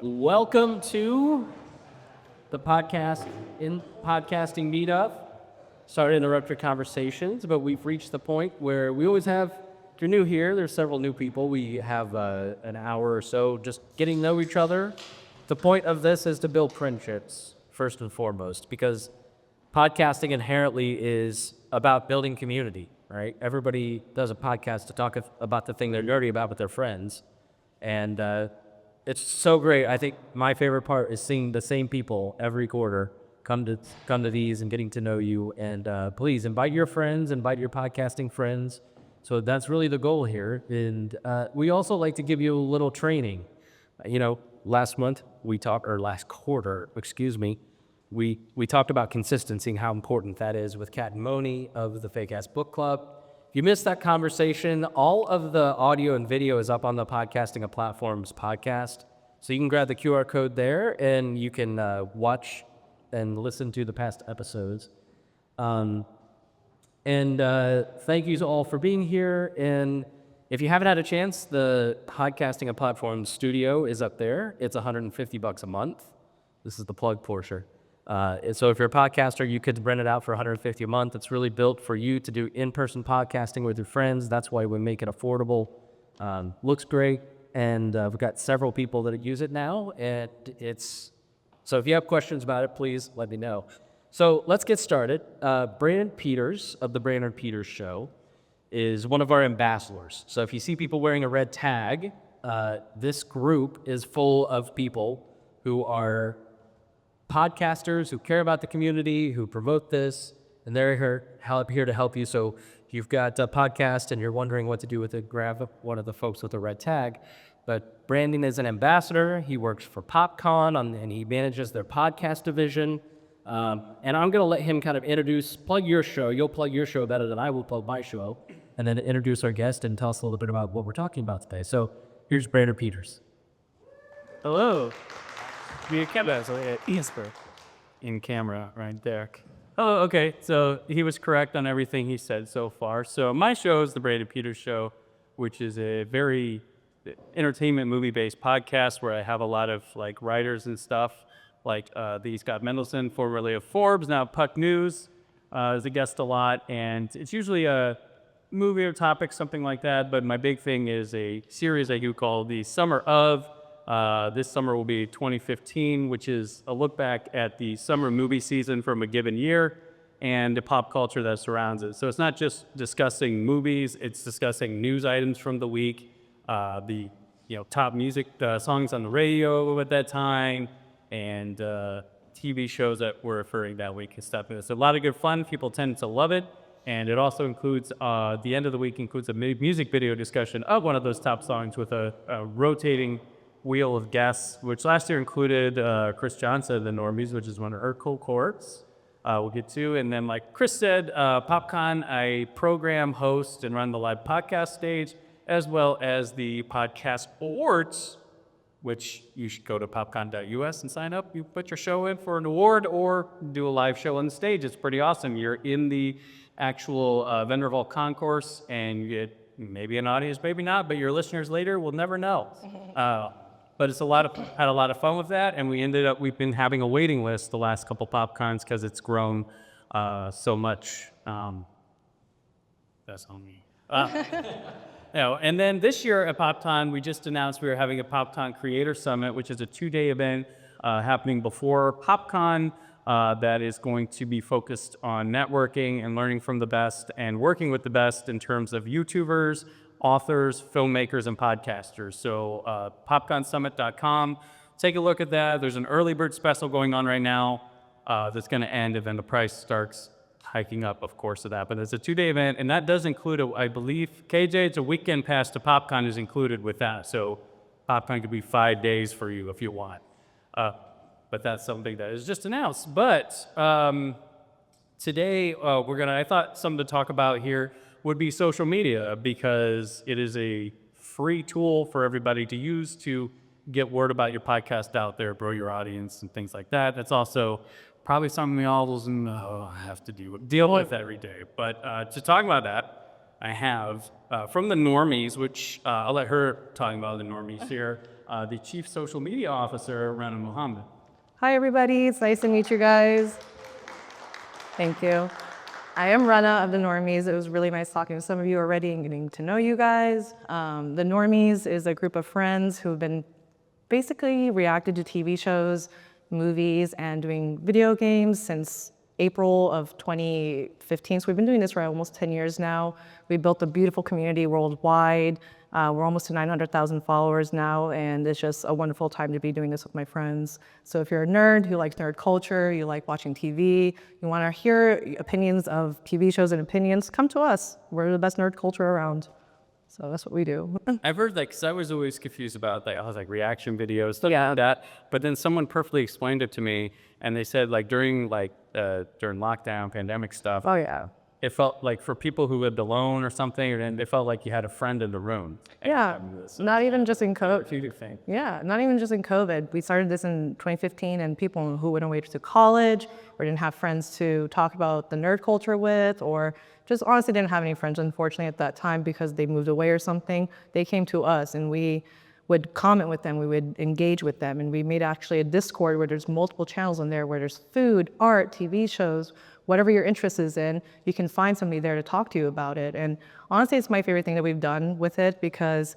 Welcome to the podcasting meetup. Sorry to interrupt your conversations, but we've reached the point where we always have, if you're new here, there's several new people. We have an hour or so just getting to know each other. The point of this is to build friendships, first and foremost, because podcasting inherently is about building community, right? Everybody does a podcast to talk about the thing they're nerdy about with their friends. And it's so great. I think my favorite part is seeing the same people every quarter come to these and getting to know you. And please invite your friends, invite your podcasting friends. So that's really the goal here. And we also like to give you a little training. Last quarter, we talked about consistency and how important that is with Kat and Moni of the Fake Ass Book Club. If you missed that conversation, all of the audio and video is up on the Podcasting of Platforms podcast. So you can grab the QR code there and you can watch and listen to the past episodes. And thank you all for being here. And if you haven't had a chance, the Podcasting of Platforms studio is up there. It's $150 a month. This is the plug portion. So if you're a podcaster, you could rent it out for $150 a month. It's really built for you to do in-person podcasting with your friends. That's why we make it affordable. Looks great, and we've got several people that use it now. And so if you have questions about it, please let me know. So let's get started. Brandon Peters of the Brandon Peters Show is one of our ambassadors. So if you see people wearing a red tag, this group is full of people who are podcasters who care about the community, who promote this, and they're here to help you. So if you've got a podcast and you're wondering what to do with it, grab one of the folks with the red tag. But Brandon is an ambassador. He works for PopCon, and he manages their podcast division. And I'm going to let him kind of plug your show. You'll plug your show better than I will plug my show, and then introduce our guest and tell us a little bit about what we're talking about today. So here's Brandon Peters. Hello. Be a camera, so Jesper in camera right there. Oh, okay. So he was correct on everything he said so far. So my show is the Brandon Peters Show, which is a very entertainment movie-based podcast where I have a lot of writers and stuff, like the Scott Mendelson, formerly of Forbes, now Puck News, is a guest a lot, and it's usually a movie or topic, something like that. But my big thing is a series I do called the Summer of. This summer will be 2015, which is a look back at the summer movie season from a given year and the pop culture that surrounds it. So it's not just discussing movies, it's discussing news items from the week, the top music songs on the radio at that time, and TV shows that were referring that week and stuff. It's a lot of good fun. People tend to love it. And it also includes, the end of the week includes a music video discussion of one of those top songs with a rotating wheel of guests, which last year included Chris Johnson of the Normies, which is one of our cohorts we'll get to. And then like Chris said, PopCon, I program, host, and run the live podcast stage, as well as the podcast awards, which you should go to popcon.us and sign up. You put your show in for an award or do a live show on the stage. It's pretty awesome. You're in the actual Vendor Vault concourse, and you get maybe an audience, maybe not, but your listeners later will never know. But it's had a lot of fun with that, and we've been having a waiting list the last couple PopCons because it's grown so much. That's on me. And then this year at PopCon, we just announced we were having a PopCon Creator Summit, which is a 2-day event happening before PopCon that is going to be focused on networking and learning from the best and working with the best in terms of YouTubers, authors, filmmakers, and podcasters. So popconsummit.com, take a look at that. There's an early bird special going on right now that's going to end, and then the price starts hiking up, of course, of that. But it's a 2-day event, and that does include, I believe, KJ, it's a weekend pass to PopCon is included with that. So PopCon could be 5 days for you if you want. But that's something that is just announced. But today, I thought something to talk about here would be social media, because it is a free tool for everybody to use to get word about your podcast out there, grow your audience, and things like that. That's also probably something we all have to deal with every day. But to talk about that, I have from the Normies, which I'll let her talk about the Normies here. the Chief Social Media Officer, Rana Mohammed. Hi, everybody. It's nice to meet you guys. Thank you. I am Rana of the Normies. It was really nice talking to some of you already and getting to know you guys. The Normies is a group of friends who have been basically reacted to TV shows, movies, and doing video games since April of 2015. So we've been doing this for almost 10 years now. We built a beautiful community worldwide. We're almost to 900,000 followers now, and it's just a wonderful time to be doing this with my friends. So if you're a nerd who likes nerd culture, you like watching TV, you want to hear opinions of TV shows and opinions, come to us. We're the best nerd culture around. So that's what we do. I've heard like, cause I was always confused about like, I was like reaction videos, stuff like that. But then someone perfectly explained it to me, and they said like during lockdown, pandemic stuff. Oh yeah. It felt like for people who lived alone or something, and it felt like you had a friend in the room. Yeah, not even just in COVID. Thing. Yeah, not even just in COVID. We started this in 2015, and people who went away to college or didn't have friends to talk about the nerd culture with, or just honestly didn't have any friends, unfortunately, at that time because they moved away or something, they came to us, and we would comment with them, we would engage with them, and we made actually a Discord where there's multiple channels in there where there's food, art, TV shows, whatever your interest is in, you can find somebody there to talk to you about it. And honestly, it's my favorite thing that we've done with it, because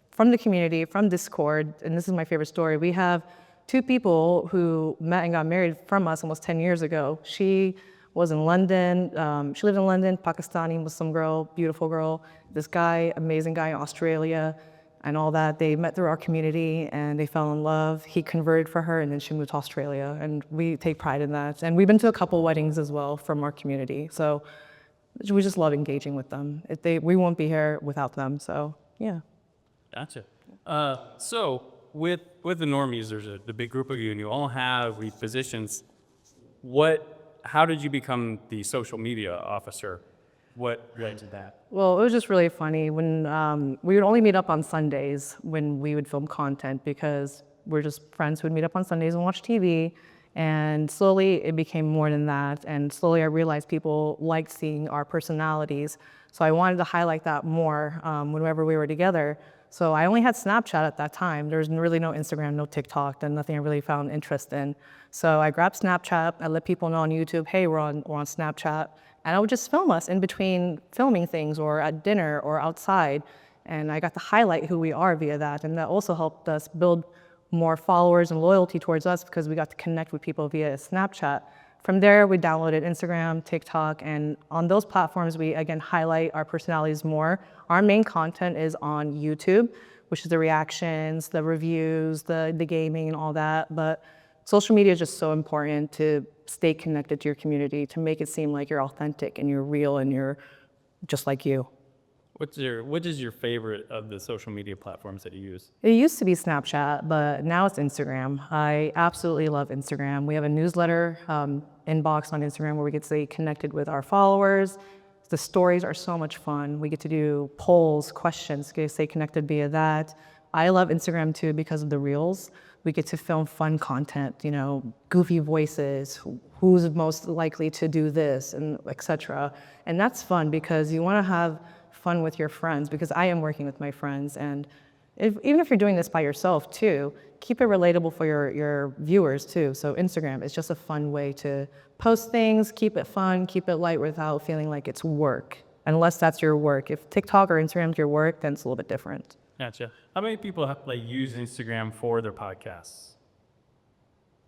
from the community, from Discord, and this is my favorite story, we have two people who met and got married from us almost 10 years ago. She was in London, she lived in London, Pakistani Muslim girl, beautiful girl. This guy, amazing guy in Australia, and all that. They met through our community and they fell in love. He converted for her, and then she moved to Australia, and we take pride in that. And we've been to a couple weddings as well from our community. So we just love engaging with them. We won't be here without them, so yeah. Gotcha. So with the Normies, there's the big group of you, and you all have these positions. How did you become the social media officer? What led to that? Well, it was just really funny when we would only meet up on Sundays when we would film content, because we're just friends who would meet up on Sundays and watch TV. And slowly it became more than that. And slowly I realized people liked seeing our personalities. So I wanted to highlight that more whenever we were together. So I only had Snapchat at that time. There was really no Instagram, no TikTok, and nothing I really found interest in. So I grabbed Snapchat. I let people know on YouTube, hey, we're on Snapchat. And I would just film us in between filming things or at dinner or outside. And I got to highlight who we are via that. And that also helped us build more followers and loyalty towards us, because we got to connect with people via Snapchat. From there, we downloaded Instagram, TikTok, and on those platforms, we again highlight our personalities more. Our main content is on YouTube, which is the reactions, the reviews, the gaming and all that. But social media is just so important to stay connected to your community, to make it seem like you're authentic and you're real and you're just like you. What is your favorite of the social media platforms that you use? It used to be Snapchat, but now it's Instagram. I absolutely love Instagram. We have a newsletter inbox on Instagram where we get to stay connected with our followers. The stories are so much fun. We get to do polls, questions, get to stay connected via that. I love Instagram too because of the reels. We get to film fun content, goofy voices, who's most likely to do this, and etc. And that's fun because you want to have fun with your friends, because I am working with my friends. And even if you're doing this by yourself too, keep it relatable for your viewers too. So Instagram is just a fun way to post things, keep it fun, keep it light without feeling like it's work, unless that's your work. If TikTok or Instagram is your work, then it's a little bit different. Gotcha. How many people have use Instagram for their podcasts?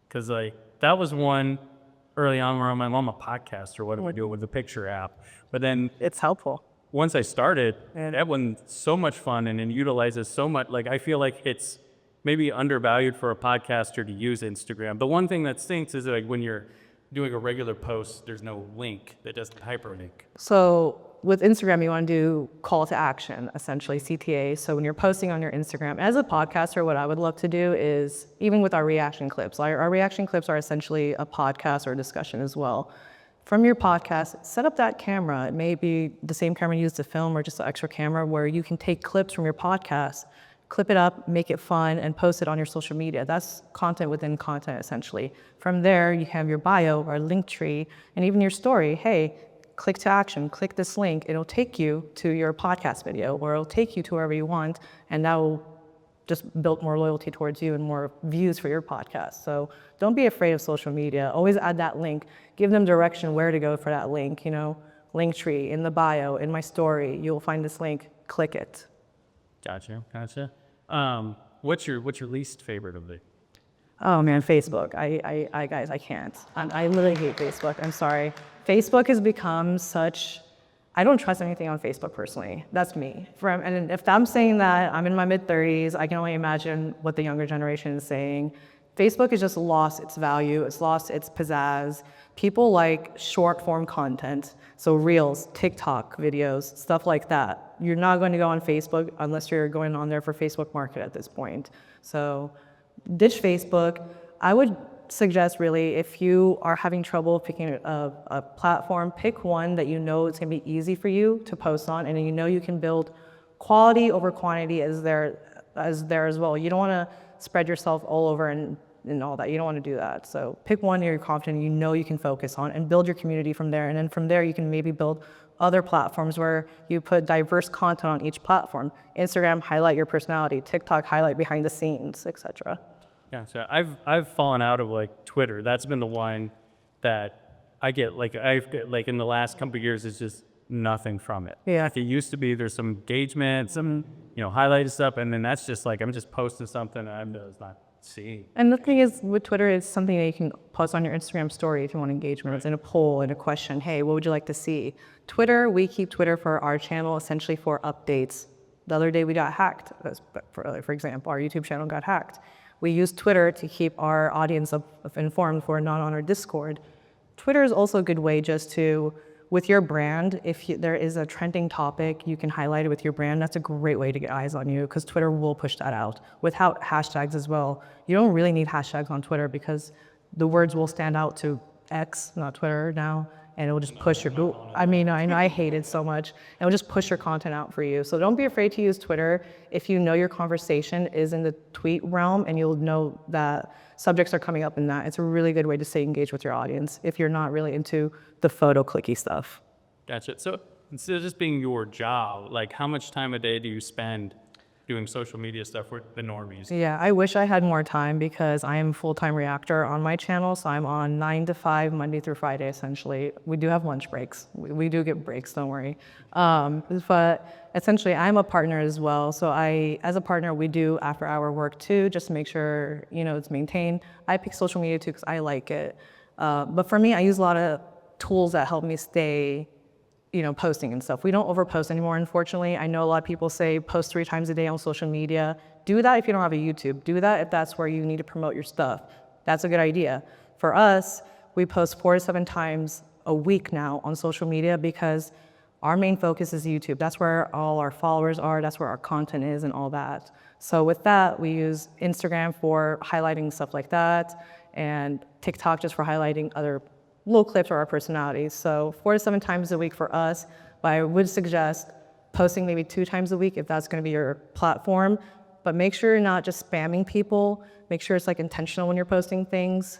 Because that was one early on where I'm like, well, I'm a podcaster. What do I do with the picture app? But then It's helpful. once I started, that one's so much fun and it utilizes so much. I feel like it's maybe undervalued for a podcaster to use Instagram. The one thing that stinks is when you're doing a regular post, there's no link that doesn't hyperlink. So with Instagram, you want to do call to action, essentially CTA. So when you're posting on your Instagram, as a podcaster, what I would love to do is, even with our reaction clips, our reaction clips are essentially a podcast or a discussion as well. From your podcast, set up that camera. It may be the same camera you use to film or just an extra camera where you can take clips from your podcast, clip it up, make it fun, and post it on your social media. That's content within content, essentially. From there, you have your bio or link tree, and even your story. Hey, click to action, click this link. It'll take you to your podcast video, or it'll take you to wherever you want, and that will just built more loyalty towards you and more views for your podcast. So don't be afraid of social media. Always add that link. Give them direction where to go for that link. You know, Linktree in the bio, in my story, you'll find this link. Click it. Gotcha. What's your least favorite of the? Oh man, Facebook. I guys, I can't. I literally hate Facebook. I'm sorry. Facebook has become such. I don't trust anything on Facebook personally. That's me. And if I'm saying that, I'm in my mid-30s. I can only imagine what the younger generation is saying. Facebook has just lost its value. It's lost its pizzazz. People like short-form content, so Reels, TikTok videos, stuff like that. You're not going to go on Facebook unless you're going on there for Facebook Market at this point. So ditch Facebook. I would suggest really if you are having trouble picking a platform, pick one that you know it's going to be easy for you to post on, and you know you can build quality over quantity as there as well. You don't want to spread yourself all over and all that. You don't want to do that. So pick one you're confident you know you can focus on and build your community from there. And then from there you can maybe build other platforms where you put diverse content on each platform. Instagram, highlight your personality. TikTok, highlight behind the scenes, etc. Yeah, so I've fallen out of like Twitter. That's been the one that I get like in the last couple of years, it's just nothing from it. Yeah. Like it used to be there's some engagement, some highlighted stuff, and then that's just like I'm just posting something and I'm just not seeing. And the thing is with Twitter, it's something that you can post on your Instagram story if you want engagement. It's in a poll, in a question. Hey, what would you like to see? Twitter, we keep Twitter for our channel essentially for updates. The other day we got hacked. For example, our YouTube channel got hacked. We use Twitter to keep our audience informed who are not on our Discord. Twitter is also a good way just to, with your brand, if there is a trending topic, you can highlight it with your brand. That's a great way to get eyes on you because Twitter will push that out. Without hashtags as well. You don't really need hashtags on Twitter because the words will stand out to X, not Twitter now, and it will just push your Google. I mean, I hate it so much. It will just push your content out for you. So don't be afraid to use Twitter if you know your conversation is in the tweet realm and you'll know that subjects are coming up in that. It's a really good way to stay engaged with your audience if you're not really into the photo clicky stuff. Gotcha. So instead of just being your job, like how much time a day do you spend doing social media stuff with the Normies? Yeah, I wish I had more time because I am full-time reactor on my channel. So I'm on 9 to 5, Monday through Friday, essentially. We do have lunch breaks. We do get breaks, don't worry. But essentially, I'm a partner as well. So as a partner, we do after-hour work too, just to make sure, it's maintained. I pick social media too because I like it. But for me, I use a lot of tools that help me stay posting and stuff. We don't overpost anymore, unfortunately. I know a lot of people say post 3 times a day on social media. Do that if you don't have a YouTube. Do that if that's where you need to promote your stuff. That's a good idea. For us, we post 4 to 7 times a week now on social media because our main focus is YouTube. That's where all our followers are. That's where our content is and all that. So with that, we use Instagram for highlighting stuff like that and TikTok just for highlighting other little clips or our personalities. So 4 to 7 times a week for us, but I would suggest posting maybe 2 times a week if that's gonna be your platform, but make sure you're not just spamming people. Make sure it's like intentional when you're posting things.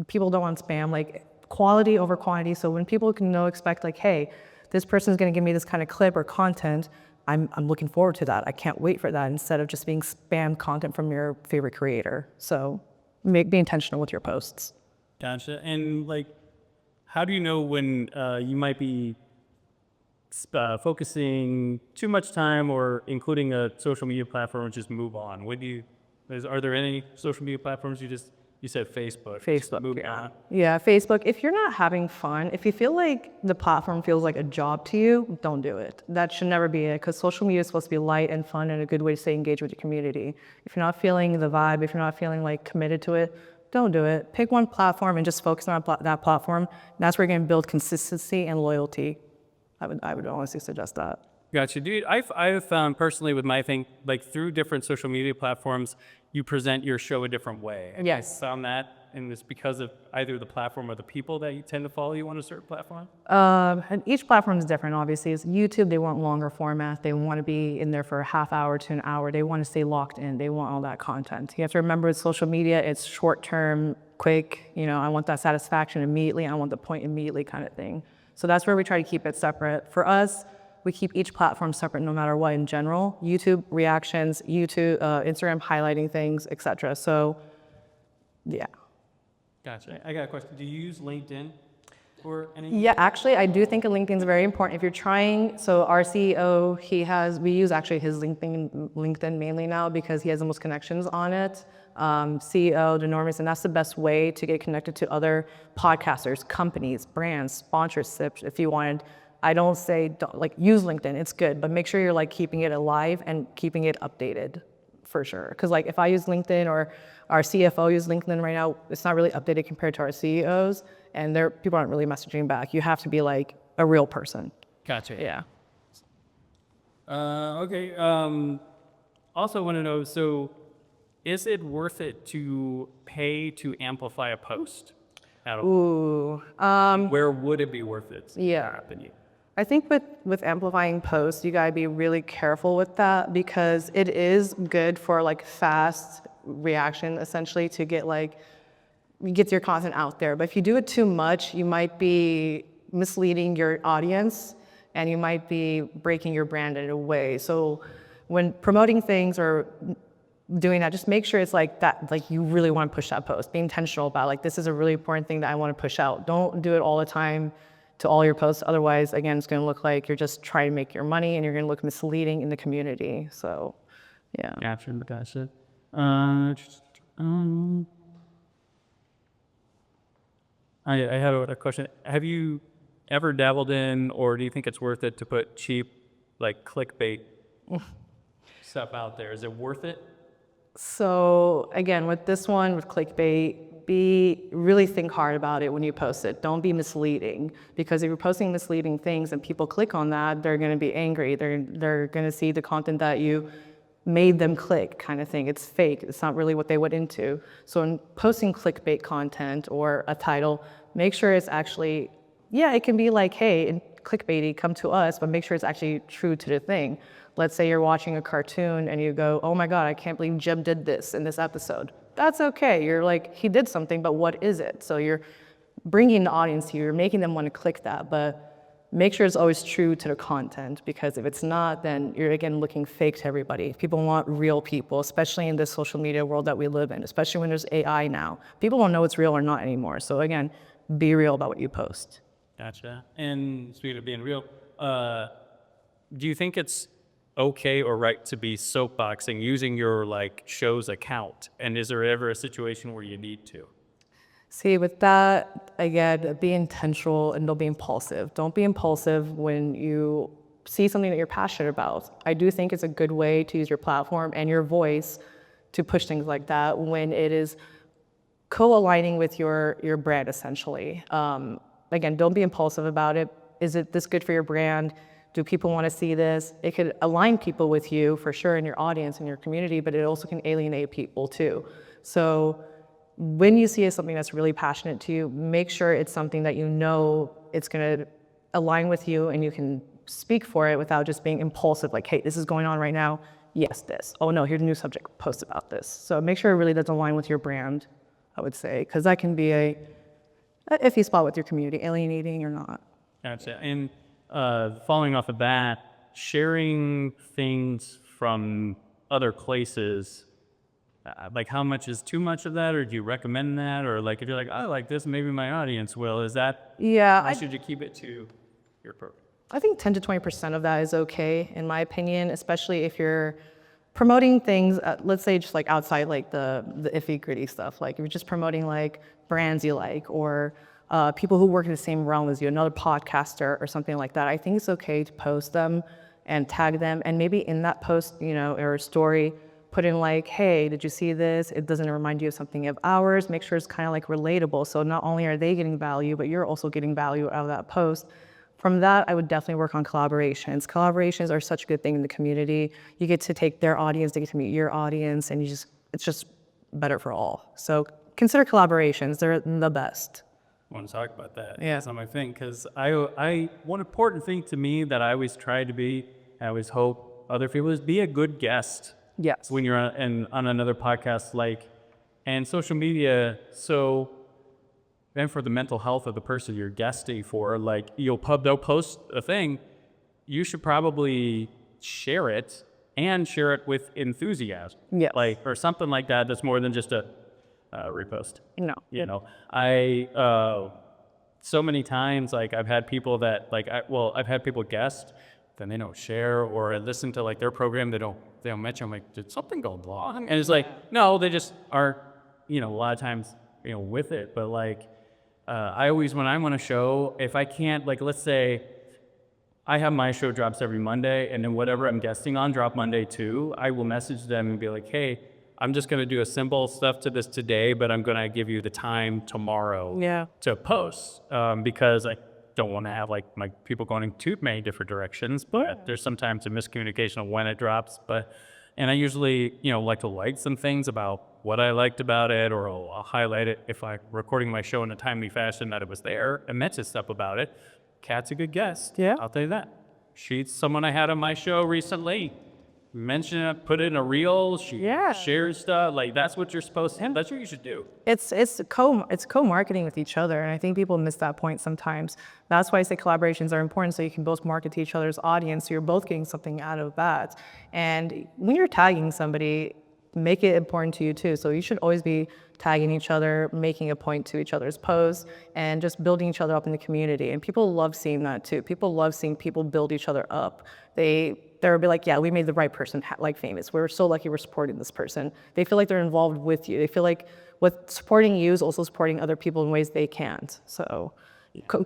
People don't want spam, like quality over quantity. So when people can expect like, hey, this person's gonna give me this kind of clip or content, I'm looking forward to that. I can't wait for that instead of just being spam content from your favorite creator. So be intentional with your posts. Gotcha. And like, how do you know when you might be focusing too much time or including a social media platform and just move on? Are there any social media platforms you said Facebook? Facebook, yeah. Yeah, Facebook. If you're not having fun, if you feel like the platform feels like a job to you, don't do it. That should never be it because social media is supposed to be light and fun and a good way to stay engaged with your community. If you're not feeling the vibe, if you're not feeling like committed to it, don't do it. Pick one platform and just focus on that platform. That's where you're going to build consistency and loyalty. I would honestly suggest that. Gotcha, dude. I've found personally with my thing, like through different social media platforms, you present your show a different way. And Yes. I found that, and it's because of either the platform or the people that you tend to follow you on a certain platform. And each platform is different, obviously. It's YouTube, they want longer format. They want to be in there for a half hour to an hour. They want to stay locked in. They want all that content. You have to remember with social media, it's short-term, quick. I want that satisfaction immediately. I want the point immediately kind of thing. So that's where we try to keep it separate. For us, we keep each platform separate no matter what in general. YouTube reactions, YouTube, Instagram highlighting things, etc. So, yeah. Gotcha. I got a question. Do you use LinkedIn for any? Yeah, actually, I do think LinkedIn is very important. If you're trying, so our CEO, we use actually his LinkedIn mainly now because he has the most connections on it. CEO, the Normies, and that's the best way to get connected to other podcasters, companies, brands, sponsorships. If you wanted, I don't say like use LinkedIn, it's good, but make sure you're like keeping it alive and keeping it updated for sure. Because like if I use LinkedIn or our CFO uses LinkedIn right now, it's not really updated compared to our CEOs, and people aren't really messaging back. You have to be like a real person. Gotcha. Yeah. Okay. Also want to know, so is it worth it to pay to amplify a post? Ooh. Where would it be worth it? In Yeah. your opinion? I think with amplifying posts, you gotta be really careful with that because it is good for like fast reaction essentially to get your content out there. But if you do it too much, you might be misleading your audience and you might be breaking your brand in a way. So when promoting things or doing that, just make sure it's like that, like you really want to push that post. Be intentional about like, this is a really important thing that I want to push out. Don't do it all the time to all your posts. Otherwise, again, it's going to look like you're just trying to make your money and you're going to look misleading in the community. So, yeah. Gotcha. I had a question. Have you ever dabbled in, or do you think it's worth it to put cheap, like clickbait stuff out there? Is it worth it? So again, with this one, with clickbait, really think hard about it when you post it. Don't be misleading, because if you're posting misleading things and people click on that, they're going to be angry. They're going to see the content that you made them click, kind of thing. It's fake. It's not really what they went into. So in posting clickbait content or a title, make sure it's actually, yeah, it can be like, hey, clickbaity, come to us, but make sure it's actually true to the thing. Let's say you're watching a cartoon and you go, oh my God, I can't believe Jim did this in this episode. That's okay. You're like, he did something, but what is it? So you're bringing the audience to you, you're making them want to click that, but make sure it's always true to the content, because if it's not, then you're again looking fake to everybody. People want real people, especially in this social media world that we live in, especially when there's AI now. People don't know it's real or not anymore. So again, be real about what you post. Gotcha. And speaking of being real, do you think it's okay or right to be soapboxing using your like show's account? And is there ever a situation where you need to? See, with that, again, be intentional and don't be impulsive. Don't be impulsive when you see something that you're passionate about. I do think it's a good way to use your platform and your voice to push things like that when it is co-aligning with your brand, essentially. Again, don't be impulsive about it. Is it this good for your brand? Do people want to see this? It could align people with you for sure in your audience and your community, but it also can alienate people too. So when you see something that's really passionate to you, make sure it's something that you know it's going to align with you and you can speak for it without just being impulsive, like, hey, this is going on right now. Yes, this. Oh no, here's a new subject, post about this. So make sure it really does align with your brand, I would say, because that can be a iffy spot with your community, alienating or not. Gotcha. And following off of that, sharing things from other places, like how much is too much of that, or do you recommend that? Or like if you're like, I like this, maybe my audience will, is that, yeah, or should you keep it to your program? I think 10 to 20% of that is okay, in my opinion, especially if you're promoting things, let's say just like outside like the iffy gritty stuff. Like if you're just promoting like brands you like, or people who work in the same realm as you, another podcaster or something like that, I think it's okay to post them and tag them. And maybe in that post, you know, or story, put in like, hey, did you see this? It doesn't remind you of something of ours. Make sure it's kind of like relatable. So not only are they getting value, but you're also getting value out of that post. From that, I would definitely work on collaborations. Collaborations are such a good thing in the community. You get to take their audience, they get to meet your audience, and it's just better for all. So consider collaborations. They're the best. I want to talk about that. Yeah. That's not my thing, because one important thing to me that I always try to be, I always hope other people, is be a good guest. Yes. When you're on another podcast, and social media, so, and for the mental health of the person you're guesting for, like they'll post a thing, you should probably share it and share it with enthusiasm. Yes. Like, or something like that that's more than just a repost. No. You know, so many times, like, I've had people that, like, I've had people guest, then they don't share, or I listen to, like, their program, they don't mention. I'm like, did something go wrong? And it's like, no, they just are, you know, a lot of times, you know, with it. But, like, I always, when I'm on a show, if I can't, like, let's say I have my show drops every Monday, and then whatever I'm guesting on drop Monday too, I will message them and be like, hey, I'm just going to do a simple stuff to this today, but I'm going to give you the time tomorrow to post, because I don't want to have, like, my people going in too many different directions, but there's sometimes a miscommunication of when it drops. And I usually, you know, like to like some things about what I liked about it, or I'll highlight it if I'm recording my show in a timely fashion that it was there, and mention stuff about it. Kat's a good guest. Yeah. I'll tell you that. She's someone I had on my show recently. Mention it, put it in a reel. She shares stuff. Like, that's what you're supposed to. That's what you should do. It's co-marketing with each other, and I think people miss that point sometimes. That's why I say collaborations are important, so you can both market to each other's audience, so you're both getting something out of that. And when you're tagging somebody, make it important to you too. So you should always be tagging each other, making a point to each other's posts, and just building each other up in the community. And people love seeing that too. People love seeing people build each other up. They'll be like, yeah, we made the right person like famous. We're so lucky we're supporting this person. They feel like they're involved with you. They feel like what supporting you is also supporting other people in ways they can't. So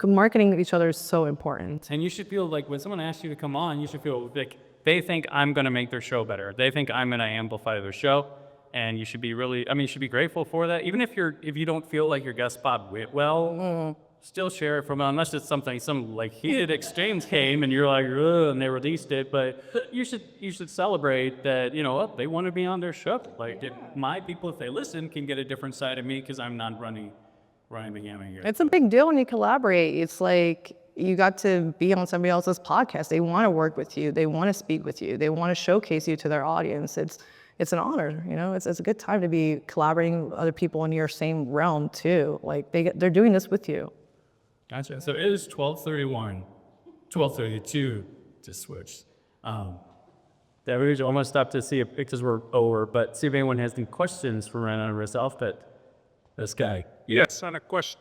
marketing with each other is so important. And you should feel like when someone asks you to come on, you should feel like they think I'm going to make their show better. They think I'm going to amplify their show. And you should be you should be grateful for that. Even if you don't feel like your guest spot went well, still share it from, unless it's some like heated exchange came and you're like, ugh, and they released it. But you should celebrate that, you know what, they want to be on their show. Like, my people, if they listen, can get a different side of me because I'm not running the gamut here. It's a big deal when you collaborate. It's like you got to be on somebody else's podcast. They want to work with you. They want to speak with you. They want to showcase you to their audience. It's an honor, you know. It's a good time to be collaborating with other people in your same realm too. Like they're doing this with you. Gotcha. So it is 12:31, 12:32 to switch. That we almost stopped to see if pictures were over, but see if anyone has any questions for Rana or herself. But this guy. Yes, I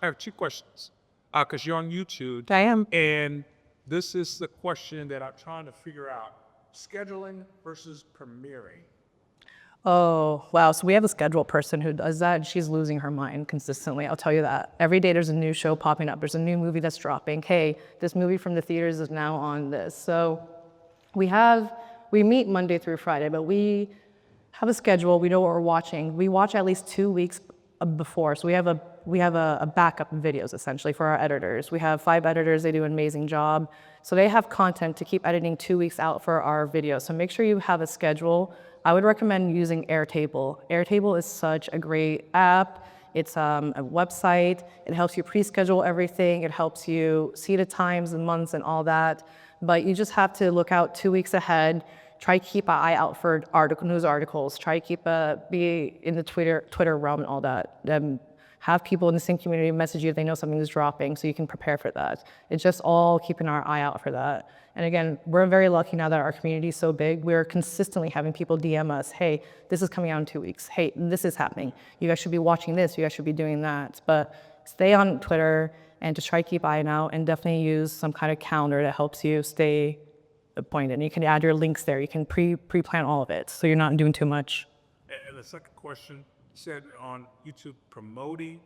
have two questions. Because you're on YouTube. I am. And this is the question that I'm trying to figure out: scheduling versus premiering. Oh, wow. So we have a schedule person who does that, and she's losing her mind consistently. I'll tell you that. Every day there's a new show popping up. There's a new movie that's dropping. Hey, this movie from the theaters is now on this. So we meet Monday through Friday, but we have a schedule. We know what we're watching. We watch at least 2 weeks before. So we have a backup of videos essentially for our editors. We have 5 editors. They do an amazing job. So they have content to keep editing 2 weeks out for our videos. So make sure you have a schedule. I would recommend using Airtable. Airtable is such a great app. It's a website. It helps you pre-schedule everything. It helps you see the times and months and all that. But you just have to look out 2 weeks ahead. Try to keep an eye out for news articles. Try to be in the Twitter realm and all that. Have people in the same community message you if they know something is dropping, so you can prepare for that. It's just all keeping our eye out for that. And again, we're very lucky now that our community is so big. We're consistently having people DM us, hey, this is coming out in 2 weeks. Hey, this is happening. You guys should be watching this. You guys should be doing that. But stay on Twitter and just try to keep eye out, and definitely use some kind of calendar that helps you stay appointed. And you can add your links there. You can pre-plan all of it, so you're not doing too much. And the second question said on YouTube promoting.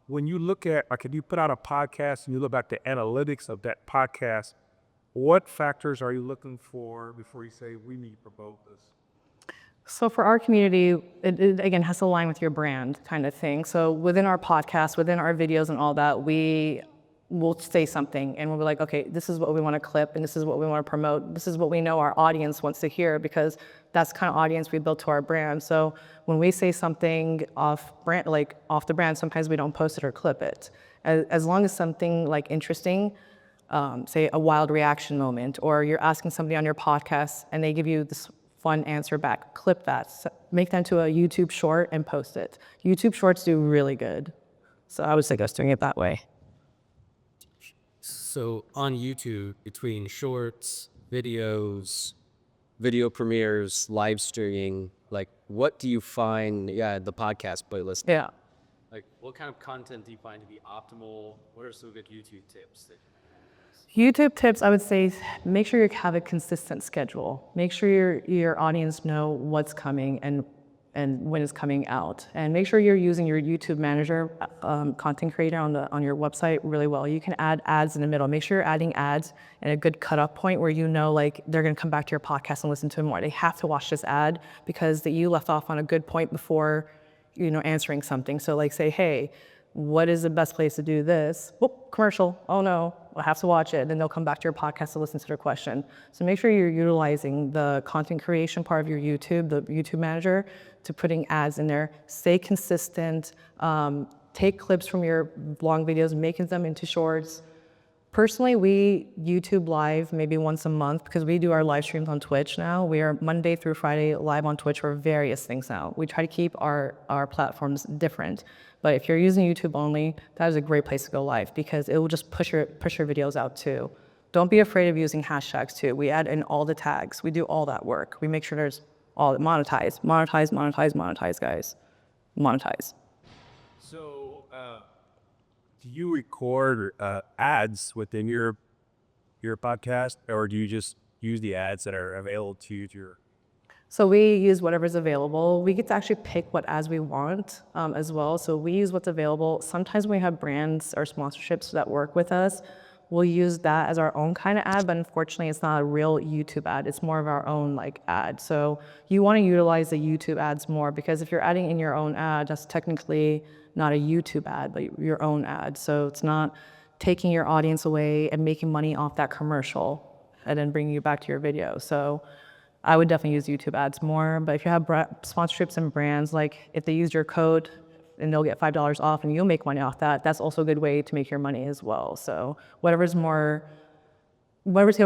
When you look at, like, if you put out a podcast and you look at the analytics of that podcast, what factors are you looking for before you say we need to promote this? So for our community, it again has to align with your brand kind of thing. So within our podcast, within our videos and all that, we will say something and we'll be like, okay, this is what we want to clip and this is what we want to promote. This is what we know our audience wants to hear, because that's the kind of audience we built to our brand. So when we say something off the brand, sometimes we don't post it or clip it. As long as something like interesting, say a wild reaction moment, or you're asking somebody on your podcast and they give you this fun answer back, clip that, make that into a YouTube short and post it. YouTube shorts do really good. So I would suggest doing it that way. So on YouTube, between shorts, videos, video premieres, live streaming, like what do you find, the podcast playlist? Yeah. Like what kind of content do you find to be optimal? What are some good YouTube tips? YouTube tips, I would say, make sure you have a consistent schedule. Make sure your audience know what's coming and when it's coming out, and make sure you're using your YouTube manager, content creator on your website really well. You can add ads in the middle. Make sure you're adding ads at a good cutoff point where you know like they're going to come back to your podcast and listen to it more. They have to watch this ad because you left off on a good point before answering something. So like say, hey, what is the best place to do this? Whoop, commercial. Oh no, I'll have to watch it. Then they'll come back to your podcast to listen to their question. So make sure you're utilizing the content creation part of your YouTube, the YouTube manager, to putting ads in there. Stay consistent. Take clips from your long videos, making them into shorts. Personally, we YouTube live maybe once a month because we do our live streams on Twitch now. We are Monday through Friday live on Twitch for various things now. We try to keep our platforms different. But if you're using YouTube only, that is a great place to go live because it will just push your videos out too. Don't be afraid of using hashtags too. We add in all the tags. We do all that work. We make sure there's all monetize, guys. Monetize. So, do you record ads within your podcast, or do you just use the ads that are available to you? So we use whatever's available. We get to actually pick what ads we want as well. So we use what's available. Sometimes when we have brands or sponsorships that work with us, we'll use that as our own kind of ad, but unfortunately it's not a real YouTube ad. It's more of our own like ad. So you want to utilize the YouTube ads more because if you're adding in your own ad, that's technically not a YouTube ad, but your own ad. So it's not taking your audience away and making money off that commercial and then bringing you back to your video. So I would definitely use YouTube ads more, but if you have sponsorships and brands, like if they use your code and they'll get $5 off and you'll make money off that, that's also a good way to make your money as well. So whatever's gonna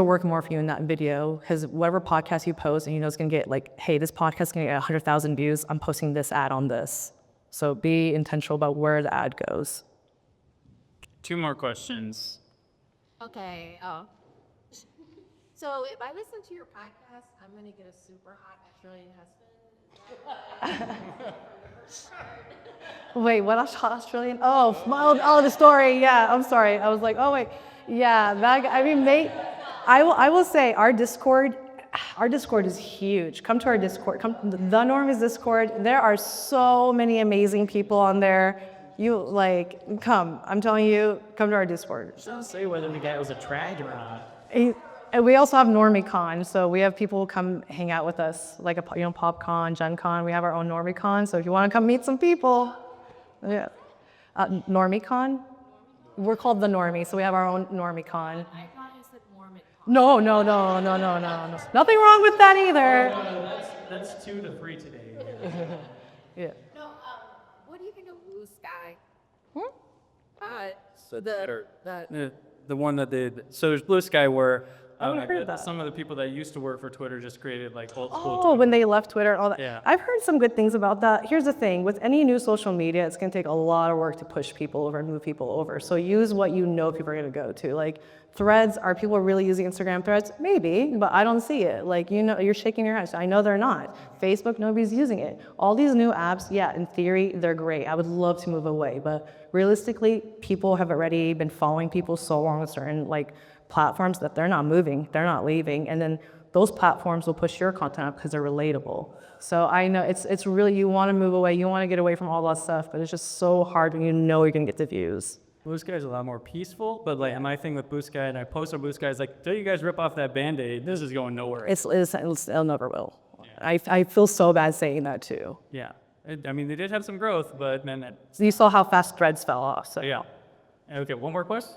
work more for you in that video, because whatever podcast you post and it's gonna get like, hey, this podcast is gonna get 100,000 views, I'm posting this ad on this. So be intentional about where the ad goes. 2 more questions. Okay. So if I listen to your podcast, I'm gonna get a super hot Australian husband. Wait, what Australian? Oh, the story. Yeah, I'm sorry. I was like, oh wait, yeah. That I mean, I will say our Discord is huge. Come to our Discord. Come to the Normies Discord. There are so many amazing people on there. Come. I'm telling you, come to our Discord. Don't say whether the guy was a trad or not. And we also have NormieCon, so we have people come hang out with us, like PopCon, Gen Con. We have our own NormieCon, so if you want to come meet some people, yeah. NormieCon, we're called the Normies, so we have our own NormieCon. I thought you said Mormon. No. Nothing wrong with that either. That's 2 to 3 today. Yeah. No, what do you think of Blue Sky? So The one that did. So there's Blue Sky where haven't heard that. some of the people that used to work for Twitter just created like old school Oh, Twitter. when they left Twitter and all that. Yeah. I've heard some good things about that. Here's the thing, with any new social media, it's gonna take a lot of work to push people over and move people over. So use what you know people are gonna go to. Like Threads, are people really using Instagram Threads? Maybe, but I don't see it. Like, you're shaking your head. So I know they're not. Facebook, nobody's using it. All these new apps, yeah, in theory, they're great. I would love to move away, but realistically, people have already been following people so long with certain platforms that they're not moving, they're not leaving, and then those platforms will push your content up because they're relatable. So I know it's really, you want to move away, you want to get away from all that stuff, but it's just so hard when you're gonna get the views. Blue Sky is a lot more peaceful, but my thing with Blue Sky, and I post on Blue Sky, is like, don't you guys rip off that Band-Aid? This is going nowhere. It'll never will. Yeah. I feel so bad saying that too. Yeah. I mean, they did have some growth, but then So you saw how fast Threads fell off. So yeah. Okay, one more question?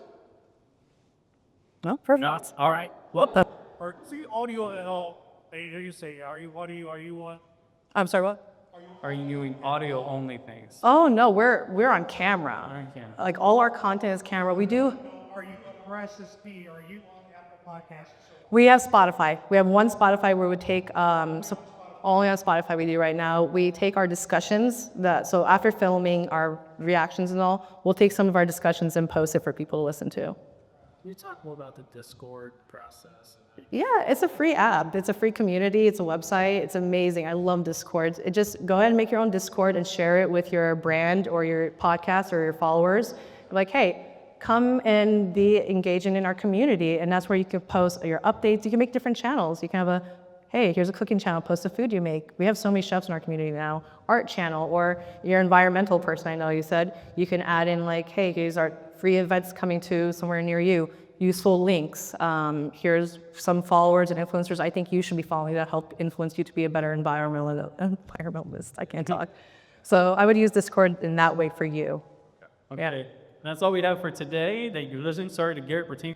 No, perfect. Not all right. Or see audio at all? You say, are you on? I'm sorry, what? Are you doing audio only things? Oh no, we're on camera. On camera. Like all our content is camera. We do. Are you on RSS? Are you on Apple Podcasts? We have Spotify. We have one Spotify where we take so only on Spotify we do right now. We take our discussions so after filming our reactions and all, we'll take some of our discussions and post it for people to listen to. Can you talk more about the Discord process? Yeah, it's a free app. It's a free community. It's a website. It's amazing. I love Discord. It just go ahead and make your own Discord and share it with your brand or your podcast or your followers. Like, hey, come and be engaging in our community. And that's where you can post your updates. You can make different channels. You can have a, hey, here's a cooking channel, post the food you make. We have so many chefs in our community now. Art channel, or you're an environmental person, I know you said. You can add in like, hey, here's our free events coming to somewhere near you. Useful links. Here's some followers and influencers I think you should be following that help influence you to be a better environmentalist. I can't talk. So I would use Discord in that way for you. Okay. That's all we have for today. Thank you for listening. Sorry to Garrett for taking